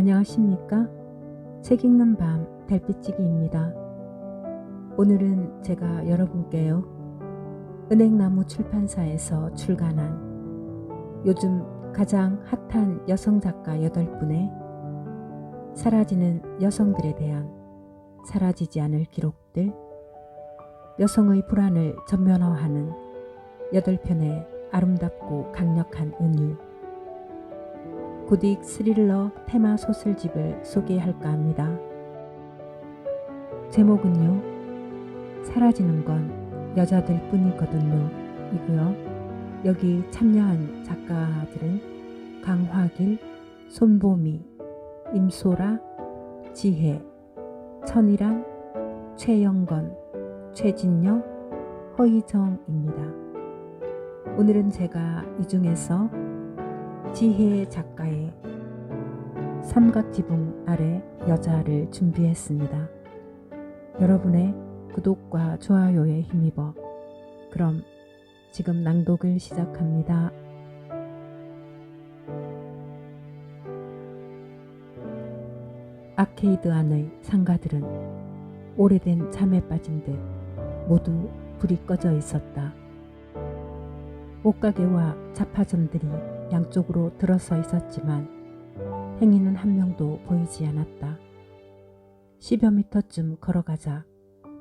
안녕하십니까? 책 읽는 밤 달빛지기입니다. 오늘은 제가 여러분께요, 은행나무 출판사에서 출간한 요즘 가장 핫한 여성 작가 8분의 사라지는 여성들에 대한 사라지지 않을 기록들, 여성의 불안을 전면화하는 8편의 아름답고 강력한 은유, 고딕 스릴러 테마 소설집을 소개할까 합니다. 제목은요, 사라지는 건 여자들 뿐이거든요 이고요. 여기 참여한 작가들은 강화길, 손보미, 임소라, 지혜, 천이란, 최영건, 최진영, 허희정입니다. 오늘은 제가 이 중에서 지혜 작가의 삼각지붕 아래 여자를 준비했습니다. 여러분의 구독과 좋아요에 힘입어 그럼 지금 낭독을 시작합니다. 아케이드 안의 상가들은 오래된 잠에 빠진 듯 모두 불이 꺼져 있었다. 옷가게와 잡화점들이 양쪽으로 들어서 있었지만 행인은 한 명도 보이지 않았다. 10여 미터쯤 걸어가자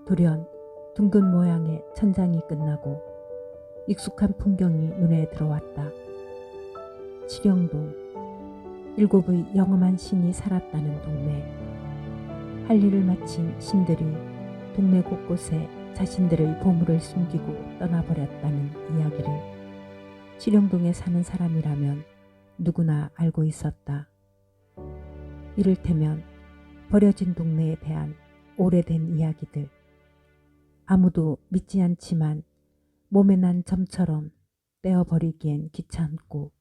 돌연 둥근 모양의 천장이 끝나고 익숙한 풍경이 눈에 들어왔다. 칠영동, 7의 영험한 신이 살았다는 동네. 할 일을 마친 신들이 동네 곳곳에 자신들의 보물을 숨기고 떠나버렸다는 이야기를 칠영동에 사는 사람이라면 누구나 알고 있었다. 이를테면 버려진 동네에 대한 오래된 이야기들. 아무도 믿지 않지만 몸에 난 점처럼 떼어버리기엔 귀찮고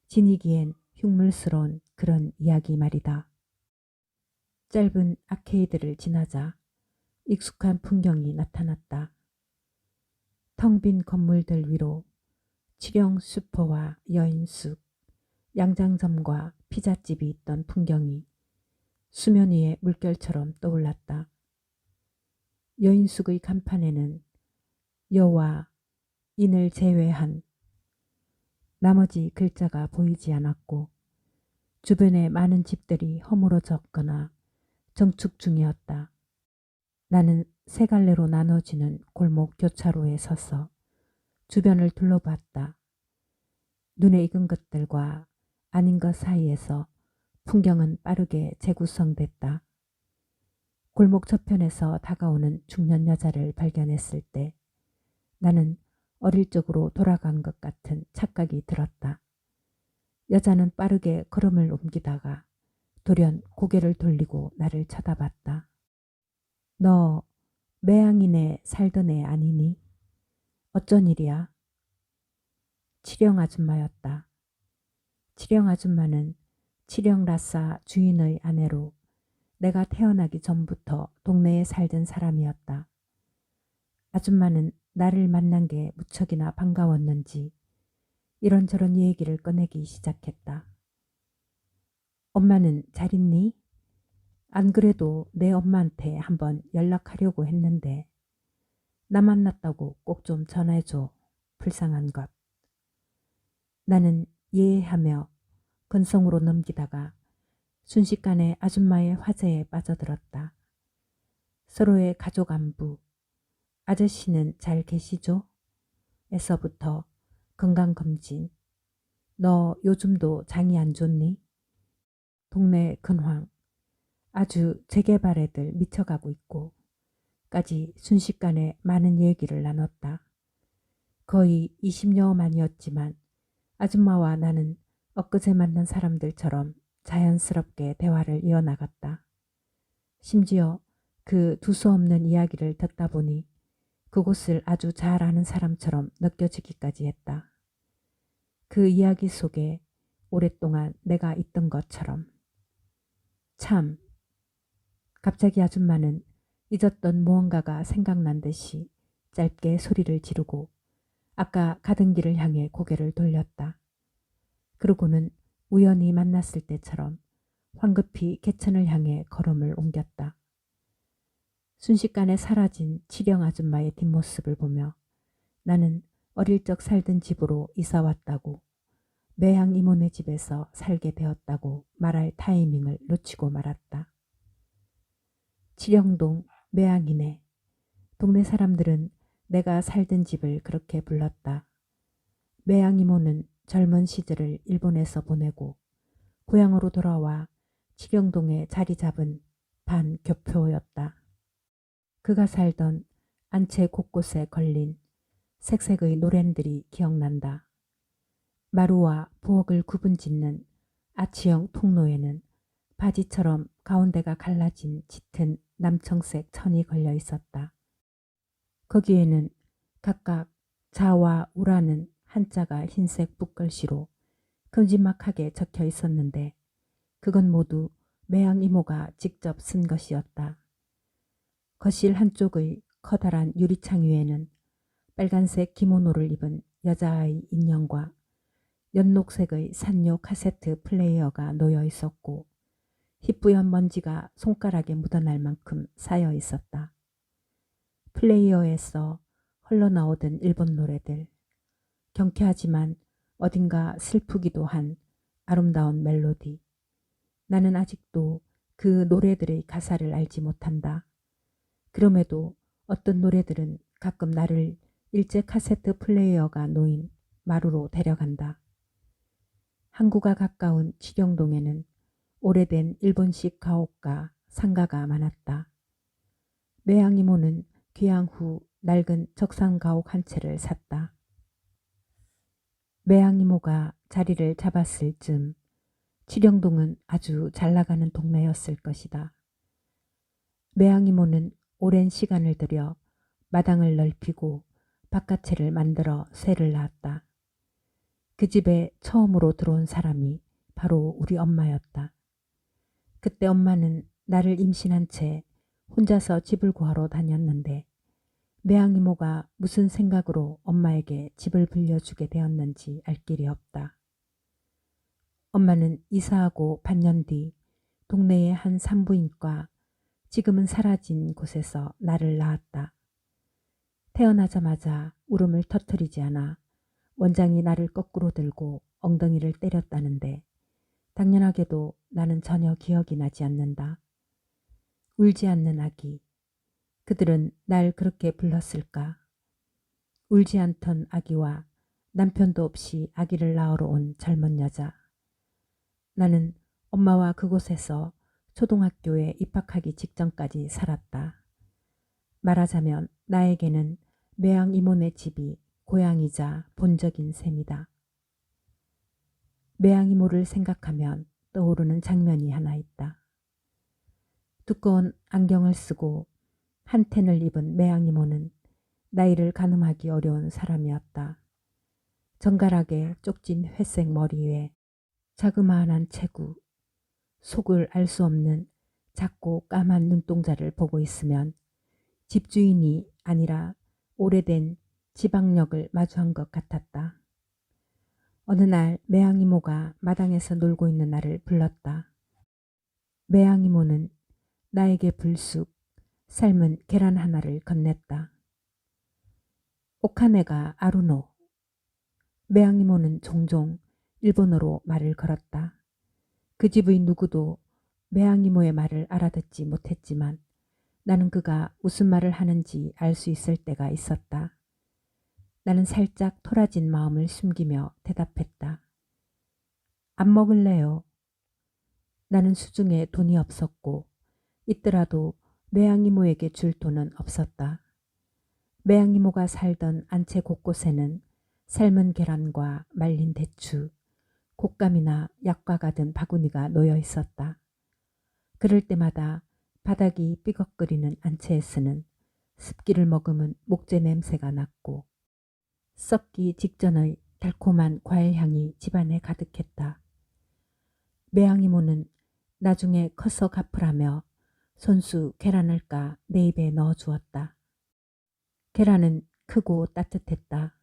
지니기엔 흉물스러운 그런 이야기 말이다. 짧은 아케이드를 지나자 익숙한 풍경이 나타났다. 텅 빈 건물들 위로 칠영 슈퍼와 여인숙, 양장점과 피자집이 있던 풍경이 수면 위에 물결처럼 떠올랐다. 여인숙의 간판에는 여와 인을 제외한 나머지 글자가 보이지 않았고 주변에 많은 집들이 허물어졌거나 정축 중이었다. 나는 세 갈래로 나눠지는 골목 교차로에 서서 주변을 둘러봤다. 눈에 익은 것들과 아닌 것 사이에서 풍경은 빠르게 재구성됐다. 골목 저편에서 다가오는 중년 여자를 발견했을 때 나는 어릴 적으로 돌아간 것 같은 착각이 들었다. 여자는 빠르게 걸음을 옮기다가 돌연 고개를 돌리고 나를 쳐다봤다. 너 매양인에 살던 애 아니니? 어쩐 일이야? 칠영 아줌마였다. 칠영 아줌마는 칠영 라싸 주인의 아내로 내가 태어나기 전부터 동네에 살던 사람이었다. 아줌마는 나를 만난 게 무척이나 반가웠는지 이런저런 얘기를 꺼내기 시작했다. 엄마는 잘 있니? 안 그래도 내 엄마한테 한번 연락하려고 했는데 나 만났다고 꼭 좀 전해줘. 불쌍한 것. 나는 예하며 건성으로 넘기다가 순식간에 아줌마의 화제에 빠져들었다. 서로의 가족 안부, 아저씨는 잘 계시죠? 에서부터 건강검진, 너 요즘도 장이 안 좋니? 동네 근황, 아주 재개발 애들 미쳐가고 있고 까지 순식간에 많은 얘기를 나눴다. 거의 20여 만이었지만 아줌마와 나는 엊그제 만난 사람들처럼 자연스럽게 대화를 이어나갔다. 심지어 그 두서없는 이야기를 듣다 보니 그곳을 아주 잘 아는 사람처럼 느껴지기까지 했다. 그 이야기 속에 오랫동안 내가 있던 것처럼. 참, 갑자기 아줌마는 잊었던 무언가가 생각난 듯이 짧게 소리를 지르고 아까 가던 길을 향해 고개를 돌렸다. 그러고는 우연히 만났을 때처럼 황급히 개천을 향해 걸음을 옮겼다. 순식간에 사라진 치령 아줌마의 뒷모습을 보며 나는 어릴 적 살던 집으로 이사 왔다고, 매양 이모네 집에서 살게 되었다고 말할 타이밍을 놓치고 말았다. 치령동 매양이네. 동네 사람들은 내가 살던 집을 그렇게 불렀다. 매양 이모는 젊은 시절을 일본에서 보내고 고향으로 돌아와 치령동에 자리 잡은 반교표였다. 그가 살던 안채 곳곳에 걸린 색색의 노랜들이 기억난다. 마루와 부엌을 구분짓는 아치형 통로에는 바지처럼 가운데가 갈라진 짙은 남청색 천이 걸려 있었다. 거기에는 각각 자와 우라는 한자가 흰색 붓글씨로 큼지막하게 적혀 있었는데 그건 모두 매양 이모가 직접 쓴 것이었다. 거실 한쪽의 커다란 유리창 위에는 빨간색 기모노를 입은 여자아이 인형과 연녹색의 산요 카세트 플레이어가 놓여 있었고 희뿌연 먼지가 손가락에 묻어날 만큼 쌓여 있었다. 플레이어에서 흘러나오던 일본 노래들, 경쾌하지만 어딘가 슬프기도 한 아름다운 멜로디. 나는 아직도 그 노래들의 가사를 알지 못한다. 그럼에도 어떤 노래들은 가끔 나를 일제 카세트 플레이어가 놓인 마루로 데려간다. 항구가 가까운 치령동에는 오래된 일본식 가옥과 상가가 많았다. 매양 이모는 귀향 후 낡은 적상 가옥 한 채를 샀다. 매양 이모가 자리를 잡았을 즈음 치령동은 아주 잘나가는 동네였을 것이다. 매양 이모는 오랜 시간을 들여 마당을 넓히고 바깥채를 만들어 쇠를 낳았다. 그 집에 처음으로 들어온 사람이 바로 우리 엄마였다. 그때 엄마는 나를 임신한 채 혼자서 집을 구하러 다녔는데 매양 이모가 무슨 생각으로 엄마에게 집을 빌려주게 되었는지 알 길이 없다. 엄마는 이사하고 반년 뒤 동네의 한 산부인과 지금은 사라진 곳에서 나를 낳았다. 태어나자마자 울음을 터뜨리지 않아 원장이 나를 거꾸로 들고 엉덩이를 때렸다는데 당연하게도 나는 전혀 기억이 나지 않는다. 울지 않는 아기. 그들은 날 그렇게 불렀을까? 울지 않던 아기와 남편도 없이 아기를 낳으러 온 젊은 여자. 나는 엄마와 그곳에서 초등학교에 입학하기 직전까지 살았다. 말하자면 나에게는 매양 이모네 집이 고향이자 본적인 셈이다. 매양 이모를 생각하면 떠오르는 장면이 하나 있다. 두꺼운 안경을 쓰고 한텐을 입은 매양 이모는 나이를 가늠하기 어려운 사람이었다. 정갈하게 쪽진 회색 머리에 자그마한 체구, 속을 알 수 없는 작고 까만 눈동자를 보고 있으면 집주인이 아니라 오래된 지방역을 마주한 것 같았다. 어느 날 매양 이모가 마당에서 놀고 있는 나를 불렀다. 매양 이모는 나에게 불쑥 삶은 계란 하나를 건넸다. 오카네가 아루노. 매양 이모는 종종 일본어로 말을 걸었다. 그 집의 누구도 매양 이모의 말을 알아듣지 못했지만 나는 그가 무슨 말을 하는지 알 수 있을 때가 있었다. 나는 살짝 토라진 마음을 숨기며 대답했다. 안 먹을래요. 나는 수중에 돈이 없었고 있더라도 매양 이모에게 줄 돈은 없었다. 매양 이모가 살던 안채 곳곳에는 삶은 계란과 말린 대추, 곶감이나 약과가 든 바구니가 놓여 있었다. 그럴 때마다 바닥이 삐걱거리는 안채에서는 습기를 머금은 목재 냄새가 났고 썩기 직전의 달콤한 과일 향이 집안에 가득했다. 매양 이모는 나중에 커서 갚으라며 손수 계란을 까 내 입에 넣어 주었다. 계란은 크고 따뜻했다.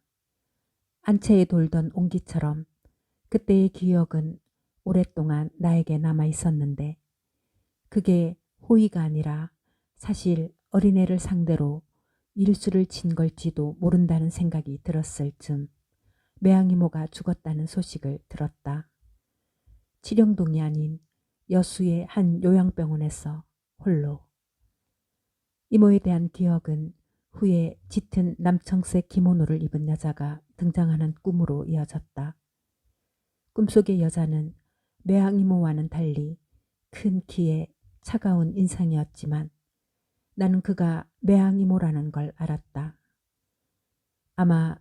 안채에 돌던 온기처럼 그때의 기억은 오랫동안 나에게 남아 있었는데 그게 호의가 아니라 사실 어린애를 상대로 일수를 친 걸지도 모른다는 생각이 들었을 즈음 매양이모가 죽었다는 소식을 들었다. 칠영동이 아닌 여수의 한 요양병원에서 홀로. 이모에 대한 기억은 후에 짙은 남청색 기모노를 입은 여자가 등장하는 꿈으로 이어졌다. 꿈속의 여자는 매양이모와는 달리 큰 키에 차가운 인상이었지만 나는 그가 매양이모라는 걸 알았다. 아마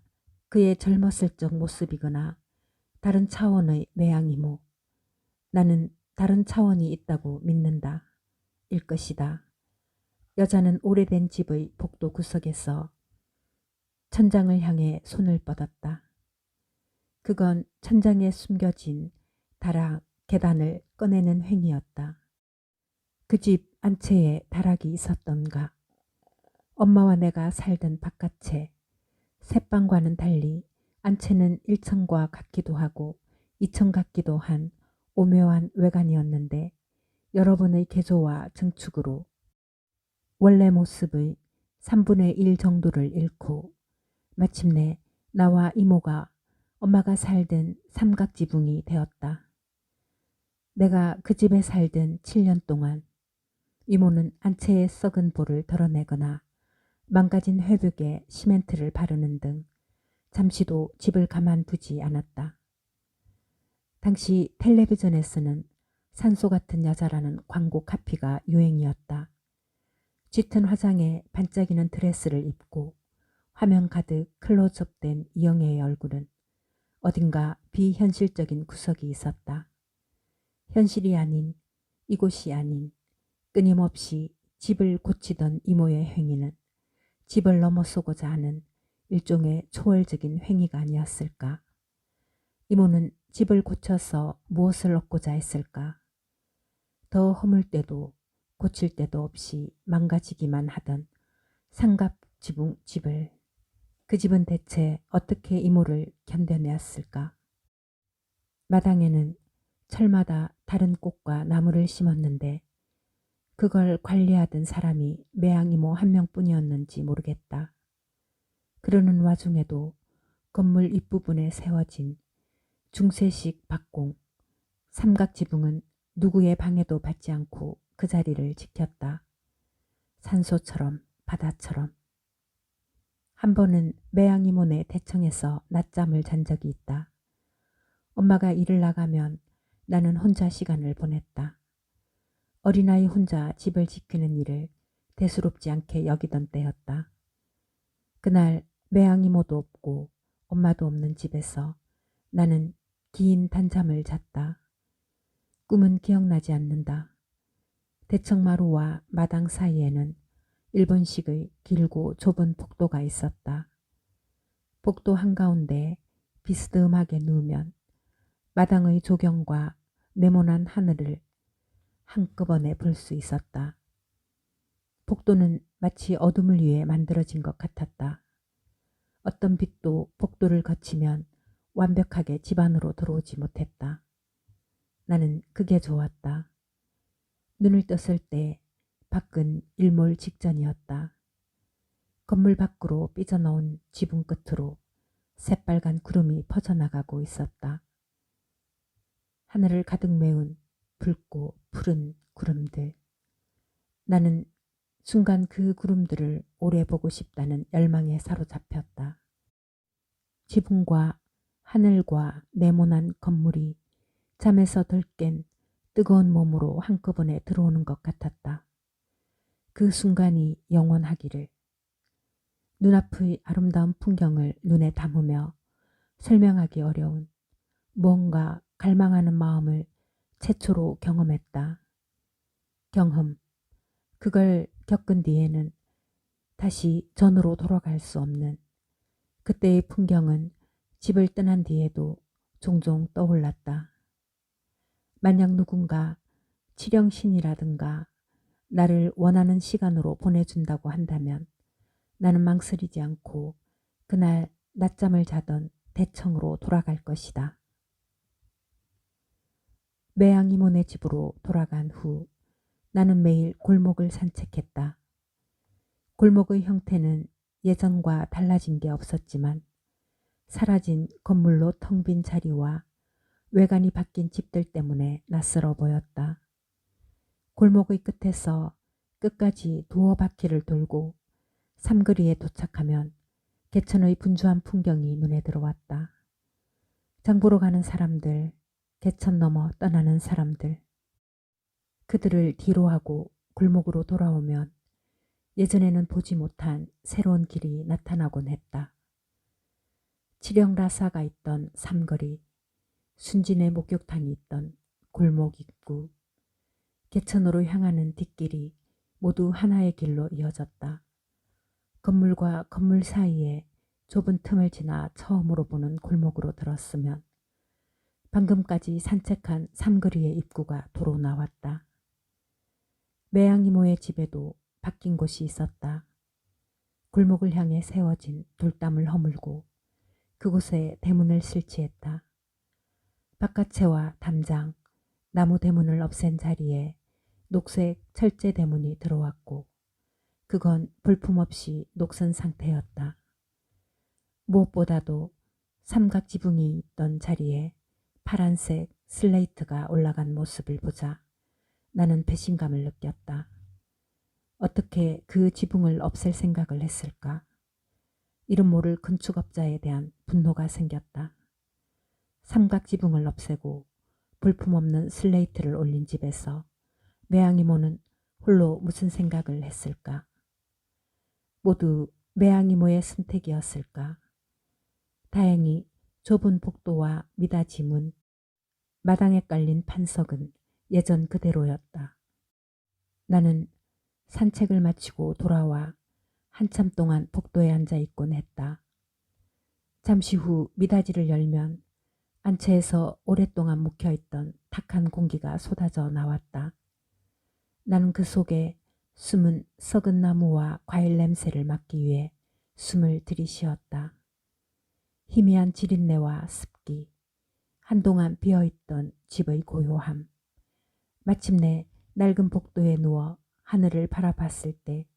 그의 젊었을 적 모습이거나 다른 차원의 매양이모. 나는 다른 차원이 있다고 믿는다. 일 것이다. 여자는 오래된 집의 복도 구석에서 천장을 향해 손을 뻗었다. 그건 천장에 숨겨진 다락 계단을 꺼내는 행위였다. 그 집 안채에 다락이 있었던가. 엄마와 내가 살던 바깥채, 새방과는 달리 안채는 1층과 같기도 하고 2층 같기도 한 오묘한 외관이었는데 여러 번의 개조와 증축으로 원래 모습의 3분의 1 정도를 잃고 마침내 나와 이모가 엄마가 살던 삼각지붕이 되었다. 내가 그 집에 살던 7년 동안 이모는 안채의 썩은 볼을 덜어내거나 망가진 회벽에 시멘트를 바르는 등 잠시도 집을 가만두지 않았다. 당시 텔레비전에서는 산소 같은 여자라는 광고 카피가 유행이었다. 짙은 화장에 반짝이는 드레스를 입고 화면 가득 클로즈업된 이영애의 얼굴은 어딘가 비현실적인 구석이 있었다. 현실이 아닌, 이곳이 아닌, 끊임없이 집을 고치던 이모의 행위는 집을 넘어서고자 하는 일종의 초월적인 행위가 아니었을까. 이모는 집을 고쳐서 무엇을 얻고자 했을까. 더 허물 때도 고칠 때도 없이 망가지기만 하던 삼각지붕 집을, 그 집은 대체 어떻게 이모를 견뎌내었을까. 마당에는 철마다 다른 꽃과 나무를 심었는데 그걸 관리하던 사람이 매양이모 한 명뿐이었는지 모르겠다. 그러는 와중에도 건물 입부분에 세워진 중세식 박공, 삼각지붕은 누구의 방해도 받지 않고 그 자리를 지켰다. 산소처럼, 바다처럼. 한 번은 매양이모네 대청에서 낮잠을 잔 적이 있다. 엄마가 일을 나가면 나는 혼자 시간을 보냈다. 어린아이 혼자 집을 지키는 일을 대수롭지 않게 여기던 때였다. 그날 매양이모도 없고 엄마도 없는 집에서 나는 긴 단잠을 잤다. 꿈은 기억나지 않는다. 대청마루와 마당 사이에는 일본식의 길고 좁은 복도가 있었다. 복도 한가운데 비스듬하게 누우면 마당의 조경과 네모난 하늘을 한꺼번에 볼 수 있었다. 복도는 마치 어둠을 위해 만들어진 것 같았다. 어떤 빛도 복도를 거치면 완벽하게 집 안으로 들어오지 못했다. 나는 그게 좋았다. 눈을 떴을 때 밖은 일몰 직전이었다. 건물 밖으로 삐져나온 지붕 끝으로 새빨간 구름이 퍼져나가고 있었다. 하늘을 가득 메운 붉고 푸른 구름들. 나는 순간 그 구름들을 오래 보고 싶다는 열망에 사로잡혔다. 지붕과 하늘과 네모난 건물이 잠에서 덜 깬 뜨거운 몸으로 한꺼번에 들어오는 것 같았다. 그 순간이 영원하기를. 눈앞의 아름다운 풍경을 눈에 담으며 설명하기 어려운 무언가 갈망하는 마음을 최초로 경험했다. 경험. 그걸 겪은 뒤에는 다시 전으로 돌아갈 수 없는 그때의 풍경은 집을 떠난 뒤에도 종종 떠올랐다. 만약 누군가 칠영신이라든가 나를 원하는 시간으로 보내준다고 한다면 나는 망설이지 않고 그날 낮잠을 자던 대청으로 돌아갈 것이다. 매양 이모네 집으로 돌아간 후 나는 매일 골목을 산책했다. 골목의 형태는 예전과 달라진 게 없었지만 사라진 건물로 텅 빈 자리와 외관이 바뀐 집들 때문에 낯설어 보였다. 골목의 끝에서 끝까지 두어 바퀴를 돌고 삼거리에 도착하면 개천의 분주한 풍경이 눈에 들어왔다. 장보러 가는 사람들, 개천 넘어 떠나는 사람들. 그들을 뒤로하고 골목으로 돌아오면 예전에는 보지 못한 새로운 길이 나타나곤 했다. 칠영라사가 있던 삼거리, 순진의 목욕탕이 있던 골목 입구, 개천으로 향하는 뒷길이 모두 하나의 길로 이어졌다. 건물과 건물 사이에 좁은 틈을 지나 처음으로 보는 골목으로 들었으면 방금까지 산책한 삼거리의 입구가 도로 나왔다. 매양 이모의 집에도 바뀐 곳이 있었다. 골목을 향해 세워진 돌담을 허물고 그곳에 대문을 설치했다. 바깥채와 담장, 나무 대문을 없앤 자리에 녹색 철제 대문이 들어왔고 그건 볼품없이 녹슨 상태였다. 무엇보다도 삼각 지붕이 있던 자리에 파란색 슬레이트가 올라간 모습을 보자 나는 배신감을 느꼈다. 어떻게 그 지붕을 없앨 생각을 했을까? 이름 모를 건축업자에 대한 분노가 생겼다. 삼각 지붕을 없애고 볼품없는 슬레이트를 올린 집에서 매양 이모는 홀로 무슨 생각을 했을까? 모두 매양 이모의 선택이었을까? 다행히 좁은 복도와 미닫이 문, 마당에 깔린 판석은 예전 그대로였다. 나는 산책을 마치고 돌아와 한참 동안 복도에 앉아 있곤 했다. 잠시 후 미닫이를 열면 안채에서 오랫동안 묵혀있던 탁한 공기가 쏟아져 나왔다. 나는 그 속에 숨은 썩은 나무와 과일 냄새를 맡기 위해 숨을 들이쉬었다. 희미한 지린내와 습기, 한동안 비어있던 집의 고요함. 마침내 낡은 복도에 누워 하늘을 바라봤을 때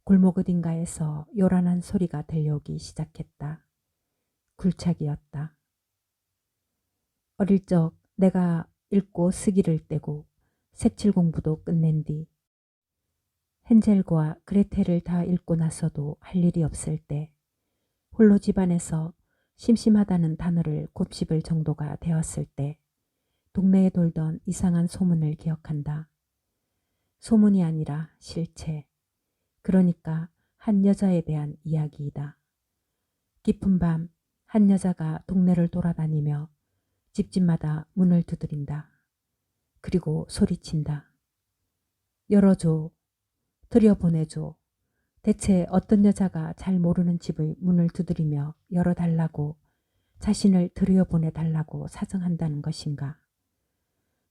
골목 어딘가에서 요란한 소리가 들려오기 시작했다. 굴착이었다. 어릴 적 내가 읽고 쓰기를 떼고 색칠 공부도 끝낸 뒤 헨젤과 그레텔을 다 읽고 나서도 할 일이 없을 때 홀로 집안에서 심심하다는 단어를 곱씹을 정도가 되었을 때 동네에 돌던 이상한 소문을 기억한다. 소문이 아니라 실체. 그러니까 한 여자에 대한 이야기이다. 깊은 밤 한 여자가 동네를 돌아다니며 집집마다 문을 두드린다. 그리고 소리친다. 열어줘. 들여보내줘. 대체 어떤 여자가 잘 모르는 집의 문을 두드리며 열어달라고 자신을 들여보내달라고 사정한다는 것인가.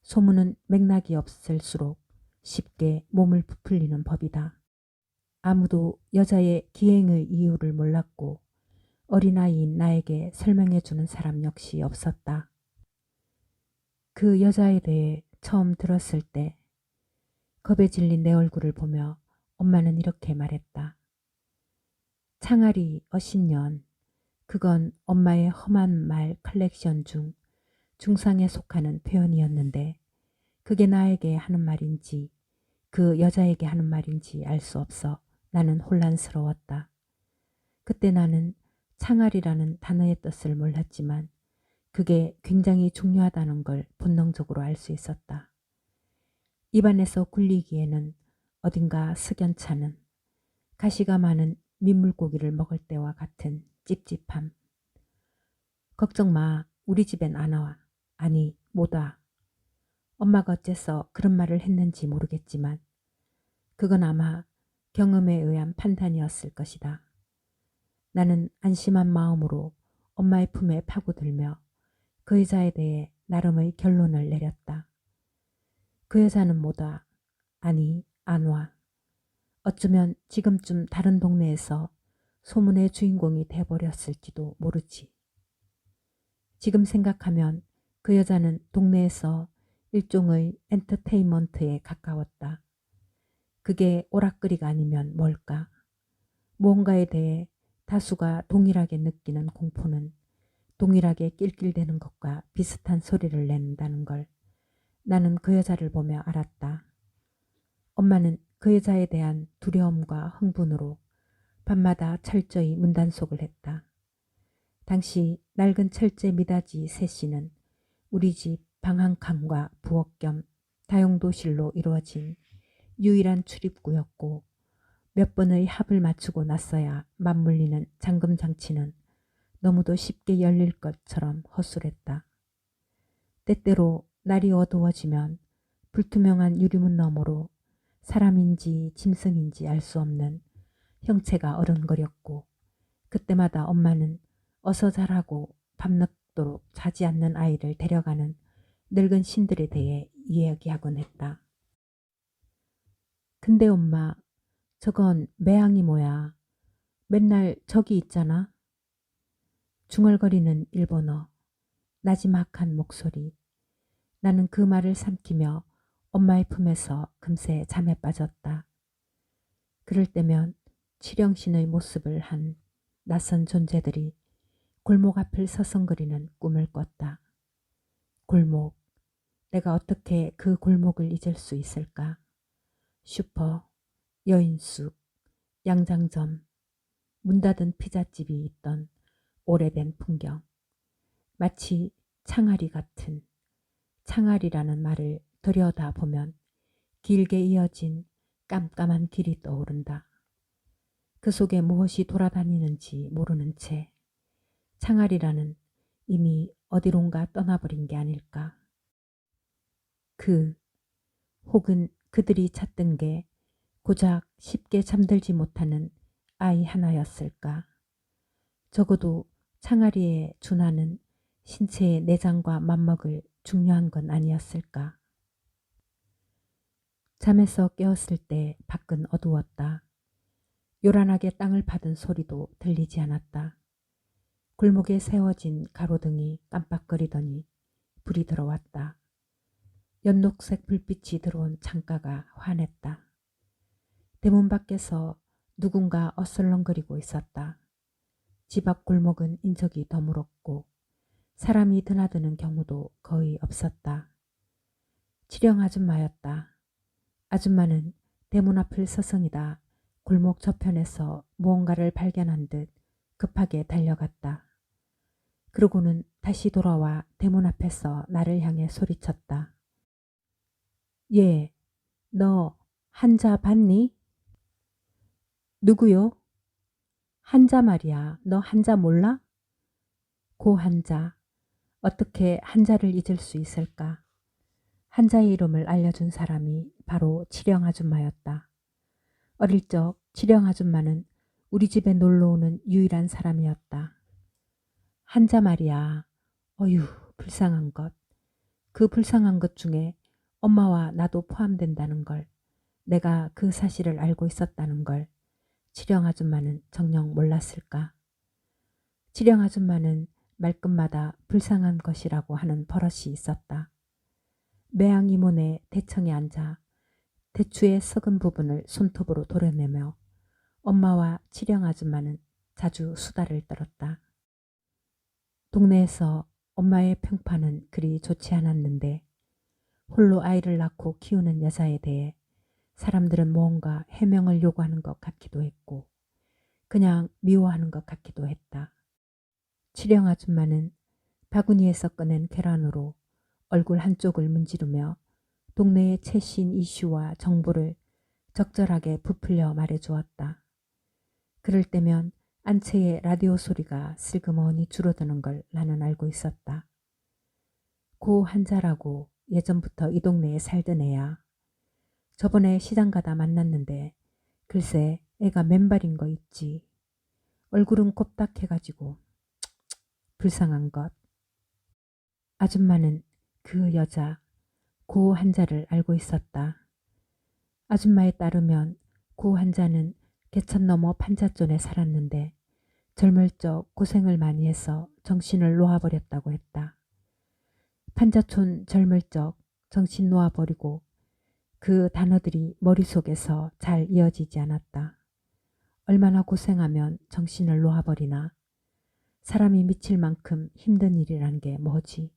소문은 맥락이 없을수록 쉽게 몸을 부풀리는 법이다. 아무도 여자의 기행의 이유를 몰랐고 어린아이인 나에게 설명해주는 사람 역시 없었다. 그 여자에 대해 처음 들었을 때 겁에 질린 내 얼굴을 보며 엄마는 이렇게 말했다. 창아리 어신년. 그건 엄마의 험한 말 컬렉션 중 중상에 속하는 표현이었는데 그게 나에게 하는 말인지 그 여자에게 하는 말인지 알 수 없어 나는 혼란스러웠다. 그때 나는 창아리라는 단어의 뜻을 몰랐지만 그게 굉장히 중요하다는 걸 본능적으로 알 수 있었다. 입안에서 굴리기에는 어딘가 석연찮은 가시가 많은 민물고기를 먹을 때와 같은 찝찝함. 걱정 마. 우리 집엔 안 와. 아니, 못 와. 엄마가 어째서 그런 말을 했는지 모르겠지만 그건 아마 경험에 의한 판단이었을 것이다. 나는 안심한 마음으로 엄마의 품에 파고들며 그 여자에 대해 나름의 결론을 내렸다. 그 여자는 못 와. 아니, 안 와. 어쩌면 지금쯤 다른 동네에서 소문의 주인공이 돼버렸을지도 모르지. 지금 생각하면 그 여자는 동네에서 일종의 엔터테인먼트에 가까웠다. 그게 오락거리가 아니면 뭘까? 무언가에 대해 다수가 동일하게 느끼는 공포는 동일하게 낄낄대는 것과 비슷한 소리를 낸다는 걸 나는 그 여자를 보며 알았다. 엄마는 그 여자에 대한 두려움과 흥분으로 밤마다 철저히 문단속을 했다. 당시 낡은 철제 미닫이 셋이는 우리 집 방 한 칸과 부엌 겸 다용도실로 이루어진 유일한 출입구였고 몇 번의 합을 맞추고 났어야 맞물리는 잠금장치는 너무도 쉽게 열릴 것처럼 허술했다. 때때로 날이 어두워지면 불투명한 유리문 너머로 사람인지 짐승인지 알 수 없는 형체가 어른거렸고 그때마다 엄마는 어서 자라고 밤늦도록 자지 않는 아이를 데려가는 늙은 신들에 대해 이야기하곤 했다. 근데 엄마, 저건 매양이 뭐야? 맨날 저기 있잖아. 중얼거리는 일본어, 나지막한 목소리. 나는 그 말을 삼키며 엄마의 품에서 금세 잠에 빠졌다. 그럴 때면 칠영신의 모습을 한 낯선 존재들이 골목 앞을 서성거리는 꿈을 꿨다. 골목, 내가 어떻게 그 골목을 잊을 수 있을까? 슈퍼, 여인숙, 양장점, 문 닫은 피자집이 있던 오래된 풍경. 마치 창아리 같은, 창아리라는 말을 들여다보면 길게 이어진 깜깜한 길이 떠오른다. 그 속에 무엇이 돌아다니는지 모르는 채 창아리라는 이미 어디론가 떠나버린 게 아닐까. 혹은 그들이 찾던 게 고작 쉽게 잠들지 못하는 아이 하나였을까. 적어도 창아리에 준하는 신체의 내장과 맞먹을 중요한 건 아니었을까. 잠에서 깨었을 때 밖은 어두웠다. 요란하게 땅을 파던 소리도 들리지 않았다. 골목에 세워진 가로등이 깜빡거리더니 불이 들어왔다. 연녹색 불빛이 들어온 창가가 환했다. 대문 밖에서 누군가 어슬렁거리고 있었다. 집 앞 골목은 인적이 드물었고 사람이 드나드는 경우도 거의 없었다. 칠영 아줌마였다. 아줌마는 대문 앞을 서성이다 골목 저편에서 무언가를 발견한 듯 급하게 달려갔다. 그러고는 다시 돌아와 대문 앞에서 나를 향해 소리쳤다. 예, 너 한자 봤니? 누구요? 한자 말이야. 너 한자 몰라? 고 한자. 어떻게 한자를 잊을 수 있을까? 한자의 이름을 알려준 사람이 바로 칠영 아줌마였다. 어릴 적 칠영 아줌마는 우리 집에 놀러오는 유일한 사람이었다. 한자 말이야. 어휴, 불쌍한 것. 그 불쌍한 것 중에 엄마와 나도 포함된다는 걸, 내가 그 사실을 알고 있었다는 걸 칠영 아줌마는 정녕 몰랐을까. 칠영 아줌마는 말끝마다 불쌍한 것이라고 하는 버릇이 있었다. 매양 이모네 대청에 앉아 대추의 썩은 부분을 손톱으로 도려내며 엄마와 칠영 아줌마는 자주 수다를 떨었다. 동네에서 엄마의 평판은 그리 좋지 않았는데 홀로 아이를 낳고 키우는 여자에 대해 사람들은 무언가 해명을 요구하는 것 같기도 했고 그냥 미워하는 것 같기도 했다. 칠영 아줌마는 바구니에서 꺼낸 계란으로 얼굴 한쪽을 문지르며 동네의 최신 이슈와 정보를 적절하게 부풀려 말해주었다. 그럴 때면 안채의 라디오 소리가 슬그머니 줄어드는 걸 나는 알고 있었다. 고 한자라고 예전부터 이 동네에 살던 애야. 저번에 시장 가다 만났는데 글쎄 애가 맨발인 거 있지. 얼굴은 곱닥해가지고 불쌍한 것. 아줌마는 그 여자 고 한자를 알고 있었다. 아줌마에 따르면 고 한자는 개천 너머 판자촌에 살았는데 젊을 적 고생을 많이 해서 정신을 놓아버렸다고 했다. 판자촌 젊을 적 정신 놓아버리고 그 단어들이 머릿속에서 잘 이어지지 않았다. 얼마나 고생하면 정신을 놓아버리나. 사람이 미칠 만큼 힘든 일이란 게 뭐지?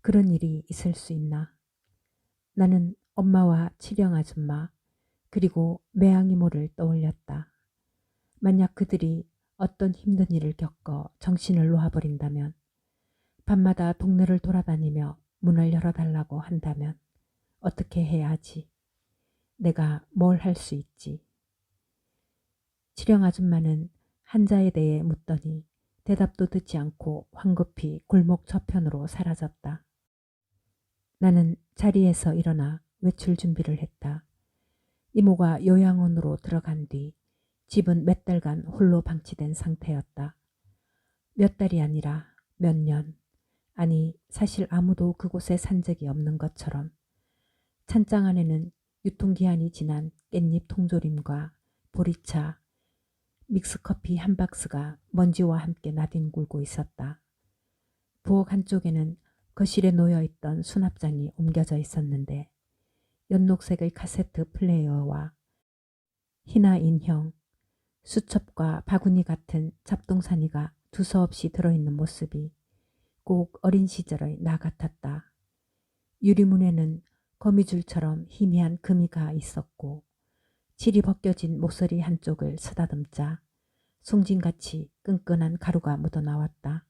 그런 일이 있을 수 있나? 나는 엄마와 칠영 아줌마 그리고 매양 이모를 떠올렸다. 만약 그들이 어떤 힘든 일을 겪어 정신을 놓아버린다면, 밤마다 동네를 돌아다니며 문을 열어달라고 한다면 어떻게 해야 하지? 내가 뭘 할 수 있지? 칠영 아줌마는 한자에 대해 묻더니 대답도 듣지 않고 황급히 골목 저편으로 사라졌다. 나는 자리에서 일어나 외출 준비를 했다. 이모가 요양원으로 들어간 뒤 집은 몇 달간 홀로 방치된 상태였다. 몇 달이 아니라 몇 년, 아니 사실 아무도 그곳에 산 적이 없는 것처럼 찬장 안에는 유통기한이 지난 깻잎 통조림과 보리차, 믹스커피 한 박스가 먼지와 함께 나뒹굴고 있었다. 부엌 한쪽에는 거실에 놓여있던 수납장이 옮겨져 있었는데 연녹색의 카세트 플레이어와 희나 인형, 수첩과 바구니 같은 잡동사니가 두서없이 들어있는 모습이 꼭 어린 시절의 나 같았다. 유리문에는 거미줄처럼 희미한 금이가 있었고 질이 벗겨진 모서리 한쪽을 쓰다듬자 송진같이 끈끈한 가루가 묻어나왔다.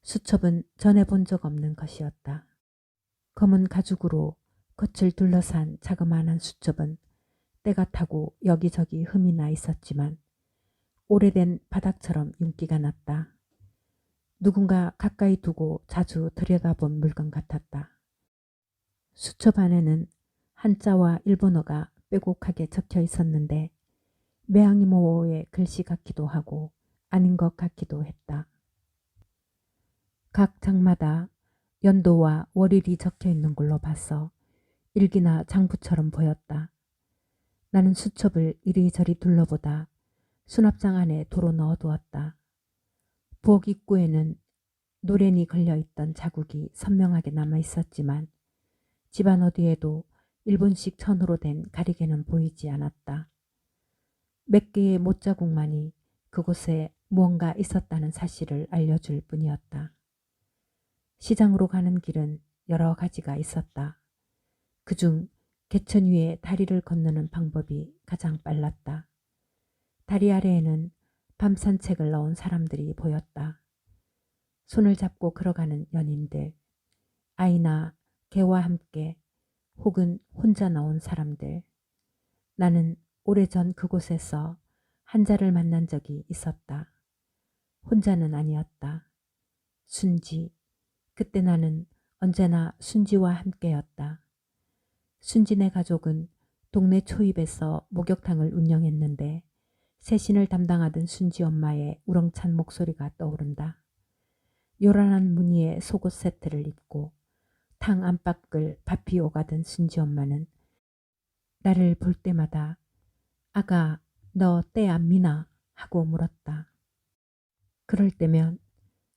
수첩은 전에 본 적 없는 것이었다. 검은 가죽으로 겉을 둘러싼 자그마한 수첩은 때가 타고 여기저기 흠이 나 있었지만 오래된 바닥처럼 윤기가 났다. 누군가 가까이 두고 자주 들여다본 물건 같았다. 수첩 안에는 한자와 일본어가 빼곡하게 적혀 있었는데 매양이모의 글씨 같기도 하고 아닌 것 같기도 했다. 각 장마다 연도와 월일이 적혀 있는 걸로 봐서 일기나 장부처럼 보였다. 나는 수첩을 이리저리 둘러보다 수납장 안에 도로 넣어두었다. 부엌 입구에는 노랜이 걸려있던 자국이 선명하게 남아있었지만 집안 어디에도 일본식 천으로 된 가리개는 보이지 않았다. 몇 개의 못자국만이 그곳에 무언가 있었다는 사실을 알려줄 뿐이었다. 시장으로 가는 길은 여러 가지가 있었다. 그중 개천 위에 다리를 건너는 방법이 가장 빨랐다. 다리 아래에는 밤 산책을 나온 사람들이 보였다. 손을 잡고 걸어가는 연인들, 아이나 개와 함께 혹은 혼자 나온 사람들. 나는 오래전 그곳에서 한자를 만난 적이 있었다. 혼자는 아니었다. 순지, 그때 나는 언제나 순지와 함께였다. 순지네 가족은 동네 초입에서 목욕탕을 운영했는데 세신을 담당하던 순지 엄마의 우렁찬 목소리가 떠오른다. 요란한 무늬의 속옷 세트를 입고 탕 안팎을 바삐 오가던 순지 엄마는 나를 볼 때마다 아가 너 때 안 미나 하고 물었다. 그럴 때면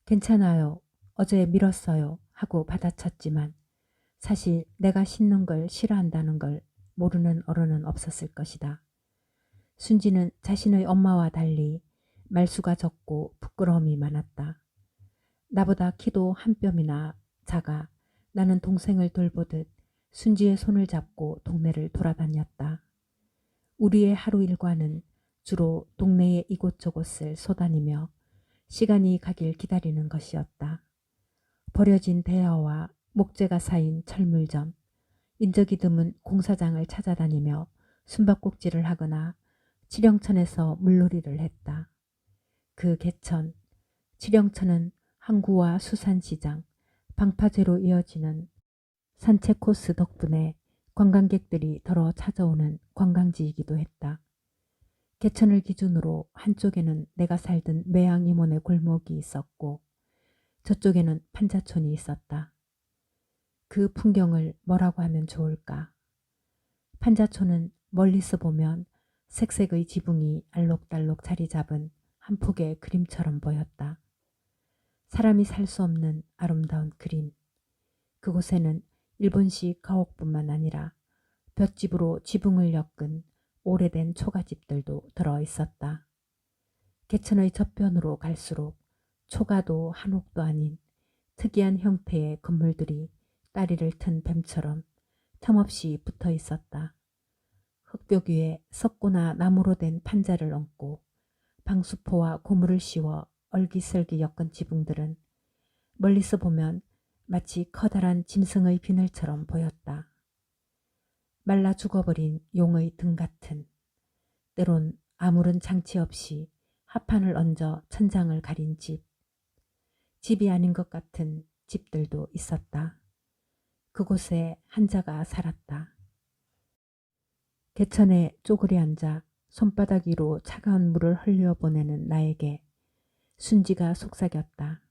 괜찮아요. 어제 밀었어요 하고 받아쳤지만 사실 내가 씻는 걸 싫어한다는 걸 모르는 어른은 없었을 것이다. 순지는 자신의 엄마와 달리 말수가 적고 부끄러움이 많았다. 나보다 키도 한 뼘이나 작아 나는 동생을 돌보듯 순지의 손을 잡고 동네를 돌아다녔다. 우리의 하루 일과는 주로 동네의 이곳저곳을 쏘다니며 시간이 가길 기다리는 것이었다. 버려진 대야와 목재가 쌓인 철물점, 인적이 드문 공사장을 찾아다니며 숨바꼭질을 하거나 칠영천에서 물놀이를 했다. 그 개천, 칠영천은 항구와 수산시장, 방파제로 이어지는 산책 코스 덕분에 관광객들이 덜어 찾아오는 관광지이기도 했다. 개천을 기준으로 한쪽에는 내가 살던 매양이몬의 골목이 있었고 저쪽에는 판자촌이 있었다. 그 풍경을 뭐라고 하면 좋을까? 판자촌은 멀리서 보면 색색의 지붕이 알록달록 자리 잡은 한 폭의 그림처럼 보였다. 사람이 살 수 없는 아름다운 그림. 그곳에는 일본식 가옥뿐만 아니라 볏집으로 지붕을 엮은 오래된 초가집들도 들어 있었다. 개천의 저편으로 갈수록 초가도 한옥도 아닌 특이한 형태의 건물들이 다리를 튼 뱀처럼 텀없이 붙어 있었다. 흙벽 위에 석고나 나무로 된 판자를 얹고 방수포와 고무를 씌워 얼기설기 엮은 지붕들은 멀리서 보면 마치 커다란 짐승의 비늘처럼 보였다. 말라 죽어버린 용의 등 같은, 때론 아무런 장치 없이 합판을 얹어 천장을 가린 집, 집이 아닌 것 같은 집들도 있었다. 그곳에 한자가 살았다. 개천에 쪼그려 앉아 손바닥 위로 차가운 물을 흘려보내는 나에게 순지가 속삭였다.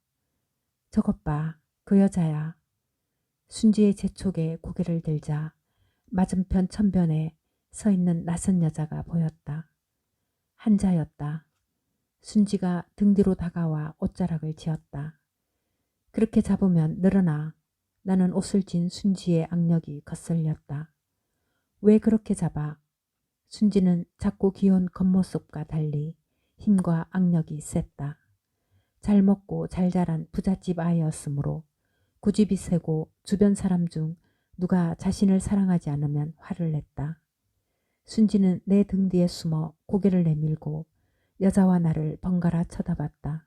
저것 봐, 그 여자야. 순지의 재촉에 고개를 들자 맞은편 천변에 서 있는 낯선 여자가 보였다. 한자였다. 순지가 등 뒤로 다가와 옷자락을 지었다. 그렇게 잡으면 늘어나. 나는 옷을 진 순지의 악력이 거슬렸다. 왜 그렇게 잡아? 순지는 작고 귀여운 겉모습과 달리 힘과 악력이 셌다. 잘 먹고 잘 자란 부잣집 아이였으므로 고집이 세고 주변 사람 중 누가 자신을 사랑하지 않으면 화를 냈다. 순지는 내 등 뒤에 숨어 고개를 내밀고 여자와 나를 번갈아 쳐다봤다.